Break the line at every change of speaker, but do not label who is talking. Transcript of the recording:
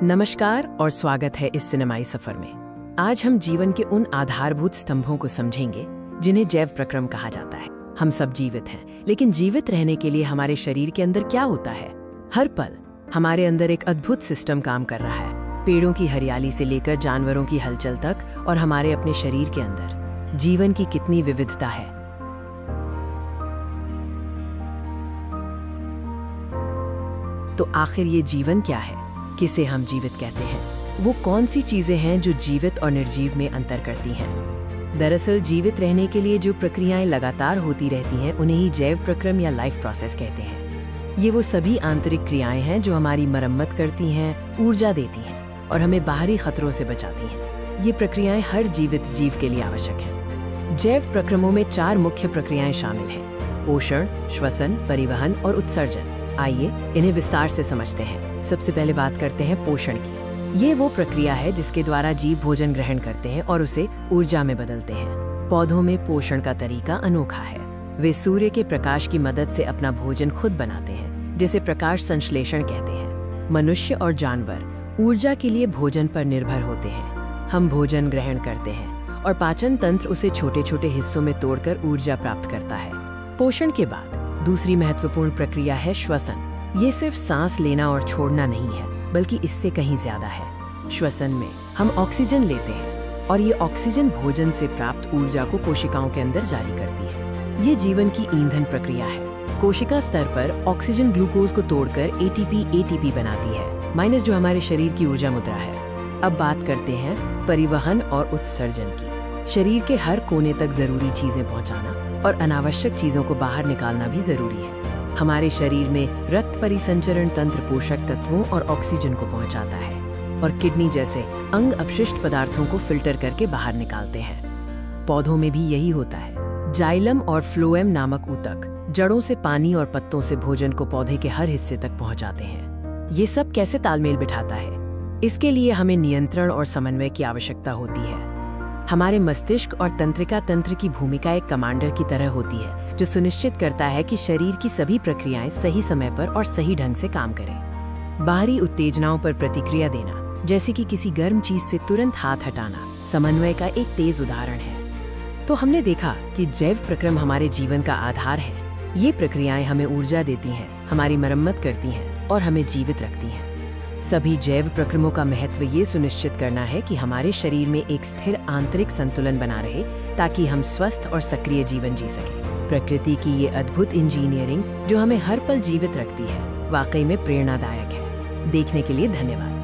नमस्कार और स्वागत है इस सिनेमाई सफर में। आज हम जीवन के उन आधारभूत स्तंभों को समझेंगे जिन्हें जैव प्रक्रम कहा जाता है। हम सब जीवित हैं, लेकिन जीवित रहने के लिए हमारे शरीर के अंदर क्या होता है? हर पल हमारे अंदर एक अद्भुत सिस्टम काम कर रहा है। पेड़ों की हरियाली से लेकर जानवरों की हलचल तक और हमारे अपने शरीर के अंदर जीवन की कितनी विविधता है। तो आखिर ये जीवन क्या है? किसे हम जीवित कहते हैं? वो कौन सी चीजें हैं जो जीवित और निर्जीव में अंतर करती हैं? दरअसल जीवित रहने के लिए जो प्रक्रियाएं लगातार होती रहती हैं उन्हें ही जैव प्रक्रम या लाइफ प्रोसेस कहते हैं। ये वो सभी आंतरिक क्रियाएं हैं जो हमारी मरम्मत करती हैं, ऊर्जा देती हैं और हमें बाहरी खतरों से बचाती हैं। ये प्रक्रियाएं हर जीवित जीव के लिए आवश्यक हैं। जैव प्रक्रमों में 4 मुख्य प्रक्रियाएं शामिल हैं: पोषण, श्वसन, परिवहन और उत्सर्जन। आइए इन्हें विस्तार से समझते हैं। सबसे पहले बात करते हैं पोषण की। ये वो प्रक्रिया है जिसके द्वारा जीव भोजन ग्रहण करते हैं और उसे ऊर्जा में बदलते हैं। पौधों में पोषण का तरीका अनोखा है। वे सूर्य के प्रकाश की मदद से अपना भोजन खुद बनाते हैं, जिसे प्रकाश संश्लेषण कहते हैं। मनुष्य और जानवर ऊर्जा के लिए भोजन पर निर्भर होते हैं। हम भोजन ग्रहण करते हैं और पाचन तंत्र उसे छोटे छोटे हिस्सों में तोड़कर ऊर्जा प्राप्त करता है। पोषण के बाद दूसरी महत्वपूर्ण प्रक्रिया है श्वसन। ये सिर्फ सांस लेना और छोड़ना नहीं है, बल्कि इससे कहीं ज्यादा है। श्वसन में हम ऑक्सीजन लेते हैं और ये ऑक्सीजन भोजन से प्राप्त ऊर्जा को कोशिकाओं के अंदर जारी करती है। ये जीवन की ईंधन प्रक्रिया है। कोशिका स्तर पर ऑक्सीजन ग्लूकोज को तोड़कर एटीपी बनाती है, माइनस जो हमारे शरीर की ऊर्जा मुद्रा है। अब बात करते हैं परिवहन और उत्सर्जन की। शरीर के हर कोने तक जरूरी चीजें पहुंचाना और अनावश्यक चीजों को बाहर निकालना भी जरूरी है। हमारे शरीर में रक्त परिसंचरण तंत्र पोषक तत्वों और ऑक्सीजन को पहुंचाता है और किडनी जैसे अंग अपशिष्ट पदार्थों को फिल्टर करके बाहर निकालते हैं। पौधों में भी यही होता है। जाइलम और फ्लोएम नामक ऊतक जड़ों से पानी और पत्तों से भोजन को पौधे के हर हिस्से तक पहुंचाते हैं। ये सब कैसे तालमेल बिठाता है? इसके लिए हमें नियंत्रण और समन्वय की आवश्यकता होती है। हमारे मस्तिष्क और तंत्रिका तंत्र की भूमिका एक कमांडर की तरह होती है, जो सुनिश्चित करता है कि शरीर की सभी प्रक्रियाएं सही समय पर और सही ढंग से काम करें। बाहरी उत्तेजनाओं पर प्रतिक्रिया देना, जैसे कि किसी गर्म चीज से तुरंत हाथ हटाना, समन्वय का एक तेज उदाहरण है। तो हमने देखा कि जैव प्रक्रम हमारे जीवन का आधार है। ये प्रक्रियाएं हमें ऊर्जा देती हैं, हमारी मरम्मत करती हैं और हमें जीवित रखती हैं। सभी जैव प्रक्रमों का महत्व ये सुनिश्चित करना है कि हमारे शरीर में एक स्थिर आंतरिक संतुलन बना रहे, ताकि हम स्वस्थ और सक्रिय जीवन जी सकें। प्रकृति की ये अद्भुत इंजीनियरिंग जो हमें हर पल जीवित रखती है, वाकई में प्रेरणादायक है। देखने के लिए धन्यवाद।